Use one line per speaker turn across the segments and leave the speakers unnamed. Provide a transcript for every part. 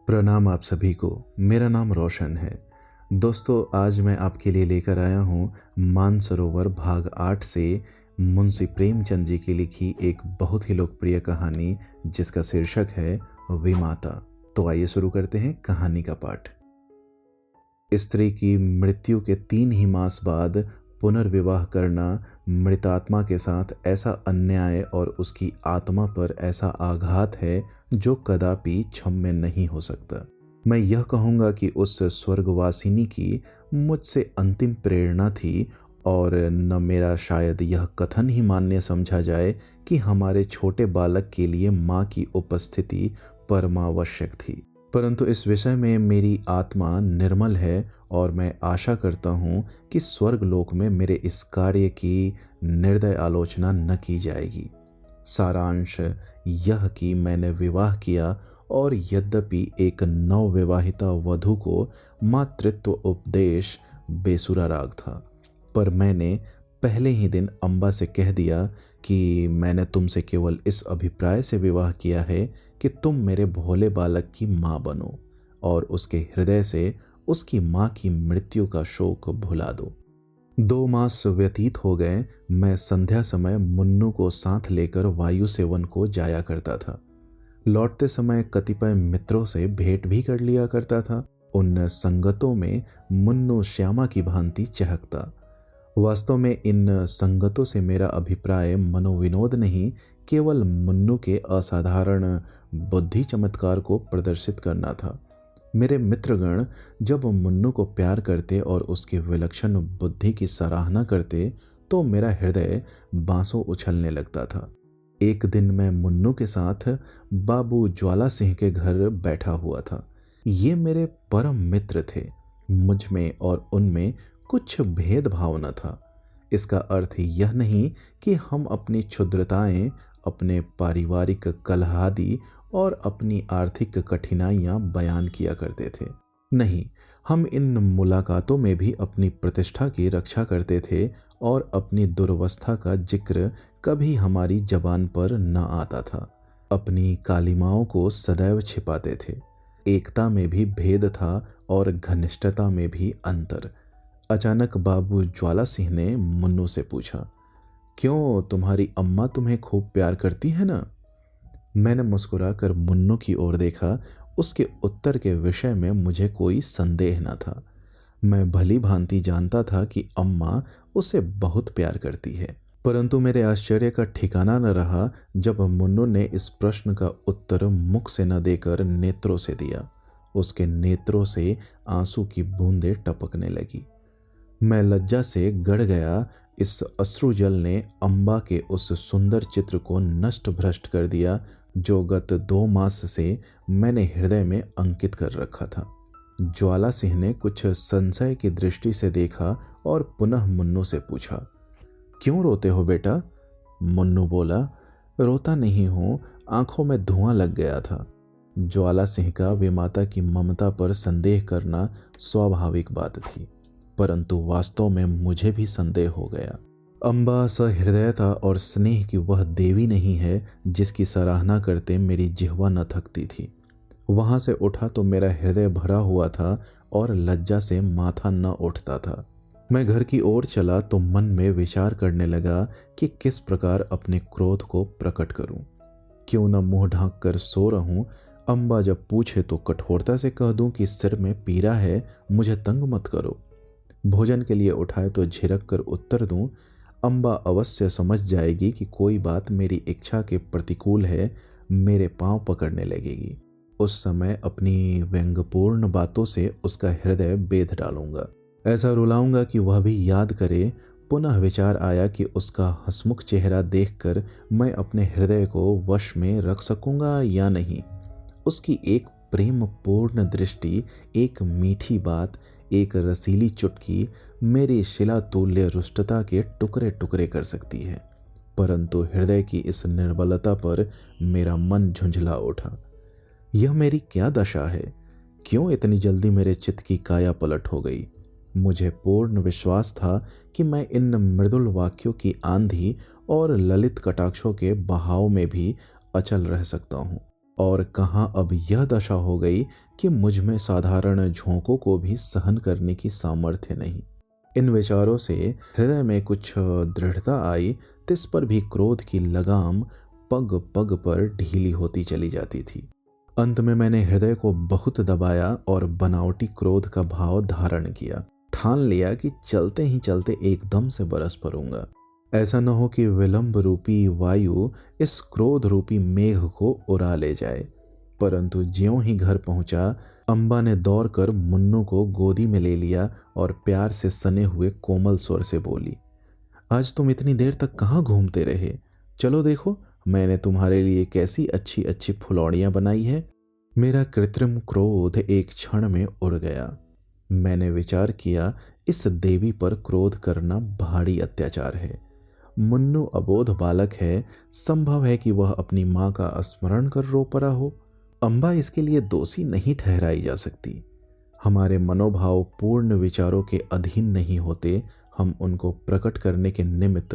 प्रणाम आप सभी को। मेरा नाम रोशन है। दोस्तों, आज मैं आपके लिए लेकर आया हूँ मानसरोवर भाग 8 से मुंशी प्रेमचंद जी की लिखी एक बहुत ही लोकप्रिय कहानी जिसका शीर्षक है विमाता। तो आइए शुरू करते हैं कहानी का पाठ। स्त्री की मृत्यु के 3 ही मास बाद पुनर्विवाह करना मृतात्मा के साथ ऐसा अन्याय और उसकी आत्मा पर ऐसा आघात है जो कदापि क्षम्य नहीं हो सकता। मैं यह कहूँगा कि उस स्वर्गवासिनी की मुझसे अंतिम प्रेरणा थी, और न मेरा शायद यह कथन ही मान्य समझा जाए कि हमारे छोटे बालक के लिए माँ की उपस्थिति परमावश्यक थी। परंतु इस विषय में मेरी आत्मा निर्मल है और मैं आशा करता हूँ कि स्वर्गलोक में मेरे इस कार्य की निर्दय आलोचना न की जाएगी। सारांश यह कि मैंने विवाह किया, और यद्यपि एक नवविवाहिता वधू को मातृत्व उपदेश बेसुरा राग था, पर मैंने पहले ही दिन अम्बा से कह दिया कि मैंने तुमसे केवल इस अभिप्राय से विवाह किया है कि तुम मेरे भोले बालक की माँ बनो और उसके हृदय से उसकी माँ की मृत्यु का शोक भुला दो। 2 मास व्यतीत हो गए। मैं संध्या समय मुन्नू को साथ लेकर वायु सेवन को जाया करता था। लौटते समय कतिपय मित्रों से भेंट भी कर लिया करता था। उन संगतों में मुन्नू श्यामा की भांति चहकता। वास्तव में इन संगतों से मेरा अभिप्राय मनोविनोद नहीं, केवल मुन्नू के असाधारण बुद्धि चमत्कार को प्रदर्शित करना था। मेरे मित्रगण जब मुन्नू को प्यार करते और उसकी विलक्षण बुद्धि की सराहना करते तो मेरा हृदय बांसों उछलने लगता था। एक दिन मैं मुन्नू के साथ बाबू ज्वाला सिंह के घर बैठा हुआ था। ये मेरे परम मित्र थे। मुझ में और उनमें कुछ भेदभाव न था। इसका अर्थ यह नहीं कि हम अपनी क्षुद्रताएं, अपने पारिवारिक कलहादि और अपनी आर्थिक कठिनाइयां बयान किया करते थे। नहीं, हम इन मुलाकातों में भी अपनी प्रतिष्ठा की रक्षा करते थे और अपनी दुर्वस्था का जिक्र कभी हमारी जबान पर न आता था। अपनी कालिमाओं को सदैव छिपाते थे। एकता में भी भेद था और घनिष्ठता में भी अंतर। अचानक बाबू ज्वाला सिंह ने मुन्नू से पूछा, क्यों, तुम्हारी अम्मा तुम्हें खूब प्यार करती है ना? मैंने मुस्कुराकर मुन्नू की ओर देखा। उसके उत्तर के विषय में मुझे कोई संदेह न था। मैं भली भांति जानता था कि अम्मा उसे बहुत प्यार करती है। परंतु मेरे आश्चर्य का ठिकाना न रहा जब मुन्नू ने इस प्रश्न का उत्तर मुख से न देकर नेत्रों से दिया। उसके नेत्रों से आंसू की बूंदें टपकने लगी। मैं लज्जा से गड़ गया। इस अश्रुजल ने अम्बा के उस सुंदर चित्र को नष्ट भ्रष्ट कर दिया जो गत 2 मास से मैंने हृदय में अंकित कर रखा था। ज्वाला सिंह ने कुछ संशय की दृष्टि से देखा और पुनः मुन्नू से पूछा, क्यों रोते हो बेटा? मुन्नू बोला, रोता नहीं हूँ, आंखों में धुआं लग गया था। ज्वाला सिंह का विमाता की ममता पर संदेह करना स्वाभाविक बात थी, परंतु वास्तव में मुझे भी संदेह हो गया। अम्बा सहृदयता और स्नेह की वह देवी नहीं है जिसकी सराहना करते मेरी जिह्वा न थकती थी। वहां से उठा तो मेरा हृदय भरा हुआ था और लज्जा से माथा न उठता था। मैं घर की ओर चला तो मन में विचार करने लगा कि किस प्रकार अपने क्रोध को प्रकट करूं। क्यों न मुंह ढांक कर सो रहूं। अम्बा जब पूछे तो कठोरता से कह दूं कि सिर में पीड़ा है, मुझे तंग मत करो। भोजन के लिए उठाए तो झिरक कर उत्तर दूं, अम्बा अवश्य समझ जाएगी कि कोई बात मेरी इच्छा के प्रतिकूल है, मेरे पांव पकड़ने लगेगी। उस समय अपनी व्यंग्यपूर्ण बातों से उसका हृदय बेध डालूंगा। ऐसा रुलाऊंगा कि वह भी याद करे। पुनः विचार आया कि उसका हंसमुख चेहरा देखकर मैं अपने हृदय को वश में रख सकूंगा या नहीं। उसकी एक प्रेम पूर्ण दृष्टि, एक मीठी बात, एक रसीली चुटकी मेरी शिलातुल्य रुष्टता के टुकड़े टुकड़े कर सकती है। परंतु हृदय की इस निर्बलता पर मेरा मन झुंझला उठा। यह मेरी क्या दशा है? क्यों इतनी जल्दी मेरे चित्त की काया पलट हो गई? मुझे पूर्ण विश्वास था कि मैं इन मृदुल वाक्यों की आंधी और ललित कटाक्षों के बहाव में भी अचल रह सकता हूँ। और कहाँ अब यह दशा हो गई कि मुझ में साधारण झोंकों को भी सहन करने की सामर्थ्य नहीं। इन विचारों से हृदय में कुछ दृढ़ता आई, तिस पर भी क्रोध की लगाम पग पग पर ढीली होती चली जाती थी। अंत में मैंने हृदय को बहुत दबाया और बनावटी क्रोध का भाव धारण किया। ठान लिया कि चलते ही चलते एकदम से बरस पड़ूंगा। ऐसा न हो कि विलंब रूपी वायु इस क्रोध रूपी मेघ को उड़ा ले जाए। परंतु ज्यों ही घर पहुंचा, अम्बा ने दौड़कर मुन्नू को गोदी में ले लिया और प्यार से सने हुए कोमल स्वर से बोली, आज तुम इतनी देर तक कहाँ घूमते रहे? चलो देखो, मैंने तुम्हारे लिए कैसी अच्छी अच्छी फुलौड़ियाँ बनाई है। मेरा कृत्रिम क्रोध एक क्षण में उड़ गया। मैंने विचार किया, इस देवी पर क्रोध करना भारी अत्याचार है। मुन्नू अबोध बालक है, संभव है कि वह अपनी माँ का स्मरण कर रो पड़ा हो। अम्बा इसके लिए दोषी नहीं ठहराई जा सकती। हमारे मनोभाव पूर्ण विचारों के अधीन नहीं होते, हम उनको प्रकट करने के निमित्त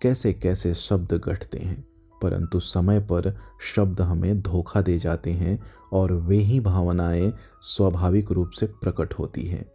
कैसे कैसे शब्द गढ़ते हैं, परंतु समय पर शब्द हमें धोखा दे जाते हैं और वे ही भावनाएं स्वाभाविक रूप से प्रकट होती हैं।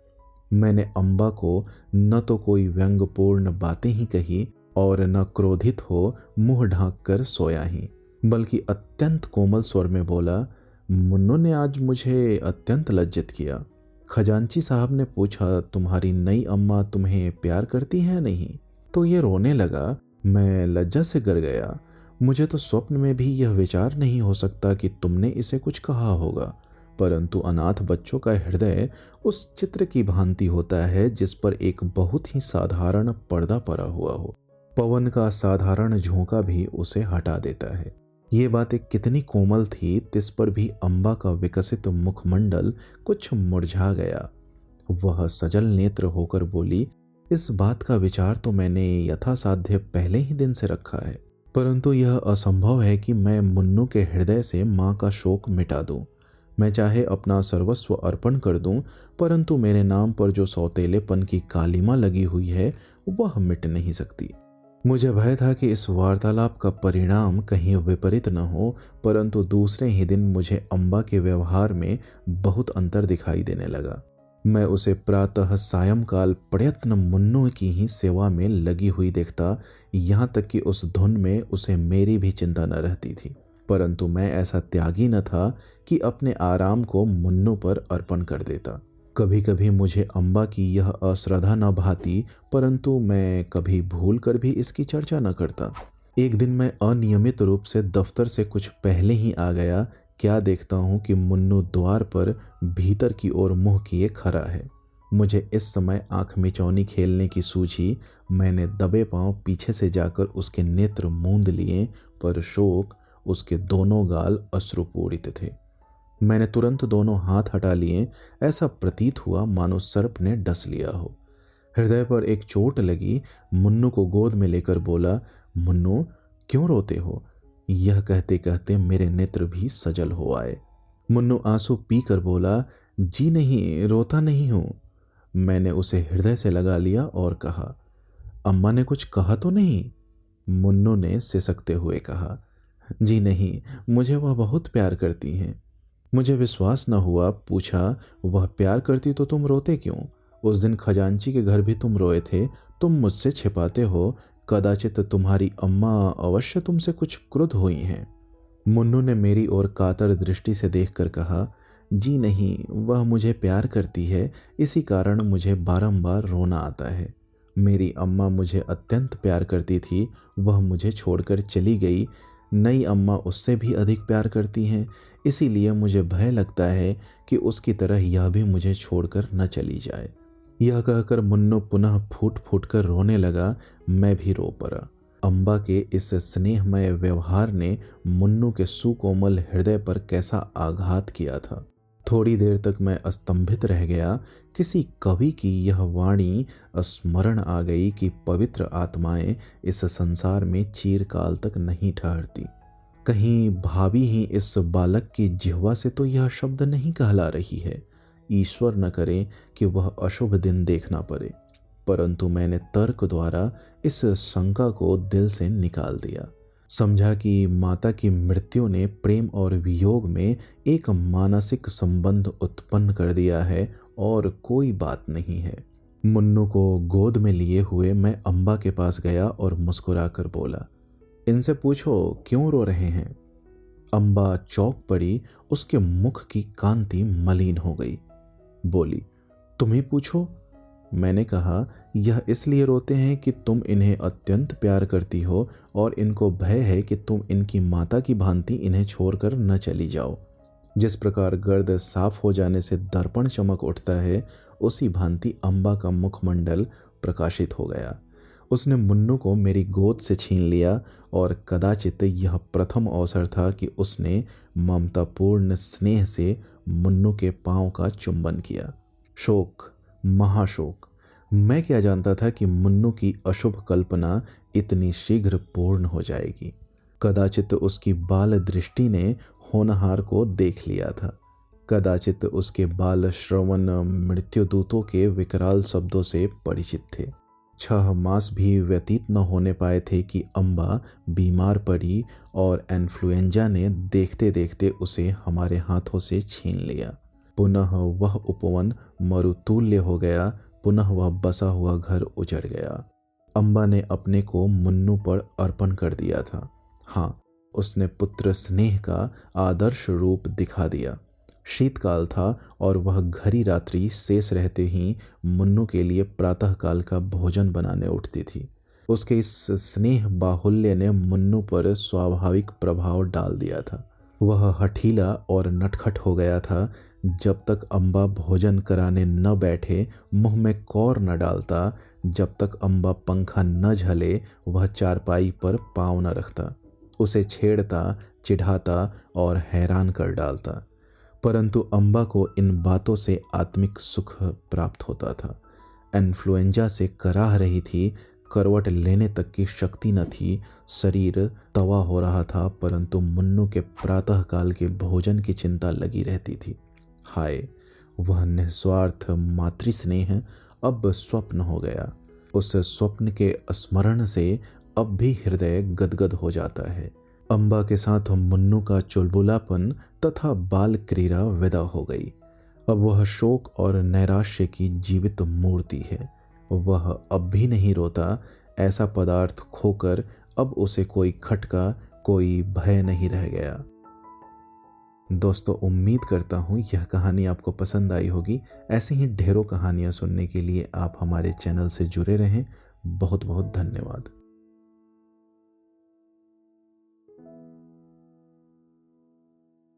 मैंने अम्बा को न तो कोई व्यंग्यपूर्ण बातें ही कही और न क्रोधित हो मुंह ढांक कर सोया ही, बल्कि अत्यंत कोमल स्वर में बोला, मुन्नू ने आज मुझे अत्यंत लज्जित किया। खजांची साहब ने पूछा, तुम्हारी नई अम्मा तुम्हें प्यार करती है नहीं? तो ये रोने लगा। मैं लज्जा से गर गया। मुझे तो स्वप्न में भी यह विचार नहीं हो सकता कि तुमने इसे कुछ कहा होगा, परंतु अनाथ बच्चों का हृदय उस चित्र की भांति होता है जिस पर एक बहुत ही साधारण पर्दा पड़ा हुआ हो। पवन का साधारण झोंका भी उसे हटा देता है। ये बातें कितनी कोमल थी, तिस पर भी अम्बा का विकसित मुखमंडल कुछ मुरझा गया। वह सजल नेत्र होकर बोली, इस बात का विचार तो मैंने यथासाध्य पहले ही दिन से रखा है, परंतु यह असंभव है कि मैं मुन्नू के हृदय से माँ का शोक मिटा दूं। मैं चाहे अपना सर्वस्व अर्पण कर दूं, परंतु मेरे नाम पर जो सौतेलेपन की कालिमा लगी हुई है वह मिट नहीं सकती। मुझे भय था कि इस वार्तालाप का परिणाम कहीं विपरीत न हो, परंतु दूसरे ही दिन मुझे अम्बा के व्यवहार में बहुत अंतर दिखाई देने लगा। मैं उसे प्रातः सायंकाल प्रयत्न मुन्नू की ही सेवा में लगी हुई देखता, यहाँ तक कि उस धुन में उसे मेरी भी चिंता न रहती थी। परंतु मैं ऐसा त्यागी न था कि अपने आराम को मुन्नू पर अर्पण कर देता। कभी कभी मुझे अम्बा की यह अश्रद्धा न भाती, परंतु मैं कभी भूल कर भी इसकी चर्चा न करता। एक दिन मैं अनियमित रूप से दफ्तर से कुछ पहले ही आ गया। क्या देखता हूँ कि मुन्नू द्वार पर भीतर की ओर मुंह किए खड़ा है। मुझे इस समय आंख मिचौनी खेलने की सूझी। मैंने दबे पांव पीछे से जाकर उसके नेत्र मूंद लिए, पर शोक उसके दोनों गाल अश्रुपूरित थे। मैंने तुरंत दोनों हाथ हटा लिए। ऐसा प्रतीत हुआ मानो सर्प ने डस लिया हो। हृदय पर एक चोट लगी। मुन्नू को गोद में लेकर बोला, मुन्नू क्यों रोते हो? यह कहते कहते मेरे नेत्र भी सजल हो आए। मुन्नू आंसू पी कर बोला, जी नहीं, रोता नहीं हूं। मैंने उसे हृदय से लगा लिया और कहा, अम्मा ने कुछ कहा तो नहीं? मुन्नू ने सिसकते हुए कहा, जी नहीं, मुझे वह बहुत प्यार करती हैं। मुझे विश्वास न हुआ। पूछा, वह प्यार करती तो तुम रोते क्यों? उस दिन खजांची के घर भी तुम रोए थे। तुम मुझसे छिपाते हो। कदाचित तुम्हारी अम्मा अवश्य तुमसे कुछ क्रुद्ध हुई हैं। मुन्नू ने मेरी ओर कातर दृष्टि से देखकर कहा, जी नहीं, वह मुझे प्यार करती है, इसी कारण मुझे बारंबार रोना आता है। मेरी अम्मा मुझे अत्यंत प्यार करती थी, वह मुझे छोड़कर चली गई। नई अम्मा उससे भी अधिक प्यार करती हैं, इसीलिए मुझे भय लगता है कि उसकी तरह यह भी मुझे छोड़कर न चली जाए। यह कहकर मुन्नू पुनः फूट फूट कर रोने लगा। मैं भी रो पड़ा। अम्बा के इस स्नेहमय व्यवहार ने मुन्नू के सुकोमल हृदय पर कैसा आघात किया था। थोड़ी देर तक मैं स्तंभित रह गया। किसी कवि की यह वाणी स्मरण आ गई कि पवित्र आत्माएं इस संसार में चिरकाल तक नहीं ठहरती। कहीं भाभी ही इस बालक की जिह्वा से तो यह शब्द नहीं कहला रही है। ईश्वर न करे कि वह अशुभ दिन देखना पड़े। परंतु मैंने तर्क द्वारा इस शंका को दिल से निकाल दिया। समझा कि माता की मृत्यु ने प्रेम और वियोग में एक मानसिक संबंध उत्पन्न कर दिया है और कोई बात नहीं है। मुन्नू को गोद में लिए हुए मैं अम्बा के पास गया और मुस्कुराकर बोला, इनसे पूछो क्यों रो रहे हैं। अम्बा चौंक पड़ी, उसके मुख की कांति मलिन हो गई। बोली, तुम्हें पूछो। मैंने कहा, यह इसलिए रोते हैं कि तुम इन्हें अत्यंत प्यार करती हो और इनको भय है कि तुम इनकी माता की भांति इन्हें छोड़कर न चली जाओ। जिस प्रकार गर्द साफ हो जाने से दर्पण चमक उठता है, उसी भांति अम्बा का मुखमंडल प्रकाशित हो गया। उसने मुन्नू को मेरी गोद से छीन लिया और कदाचित यह प्रथम अवसर था कि उसने ममतापूर्ण स्नेह से मुन्नू के पांव का चुंबन किया। शोक, महाशोक। मैं क्या जानता था कि मुन्नू की अशुभ कल्पना इतनी शीघ्र पूर्ण हो जाएगी। कदाचित उसकी बाल दृष्टि ने होनहार को देख लिया था। कदाचित उसके बाल श्रवण मृत्युदूतों के विकराल शब्दों से परिचित थे। 6 मास भी व्यतीत न होने पाए थे कि अम्बा बीमार पड़ी और इन्फ्लुएंजा ने देखते देखते उसे हमारे हाथों से छीन लिया। पुनः वह उपवन मरुतुल्य हो गया, पुनः वह बसा हुआ घर उजड़ गया। अम्बा ने अपने को मुन्नू पर अर्पण कर दिया था। हाँ, उसने पुत्र स्नेह का आदर्श रूप दिखा दिया। शीतकाल था और वह घरी रात्रि शेष रहते ही मुन्नू के लिए प्रातःकाल का भोजन बनाने उठती थी। उसके इस स्नेह बाहुल्य ने मुन्नू पर स्वाभाविक प्रभाव डाल दिया था। वह हठीला और नटखट हो गया था। जब तक अम्बा भोजन कराने न बैठे, मुंह में कौर न डालता, जब तक अम्बा पंखा न झले, वह चारपाई पर पाँव न रखता। उसे छेड़ता, चिढ़ाता और हैरान कर डालता। परंतु अम्बा को इन बातों से आत्मिक सुख प्राप्त होता था। इन्फ्लुएंजा से कराह रही थी, करवट लेने तक की शक्ति न थी, शरीर तवा हो रहा था, परंतु मुन्नू के प्रातःकाल के भोजन की चिंता लगी रहती थी। हाय, वह निस्वार्थ मातृस्नेह अब स्वप्न हो गया। उस स्वप्न के स्मरण से अब भी हृदय गदगद हो जाता है। अम्बा के साथ मुन्नू का चुलबुलापन तथा बाल क्रीड़ा विदा हो गई। अब वह शोक और नैराश्य की जीवित मूर्ति है। वह अब भी नहीं रोता। ऐसा पदार्थ खोकर अब उसे कोई खटका, कोई भय नहीं रह गया। दोस्तों, उम्मीद करता हूँ यह कहानी आपको पसंद आई होगी। ऐसी ही ढेरों कहानियाँ सुनने के लिए आप हमारे चैनल से जुड़े रहें। बहुत बहुत धन्यवाद।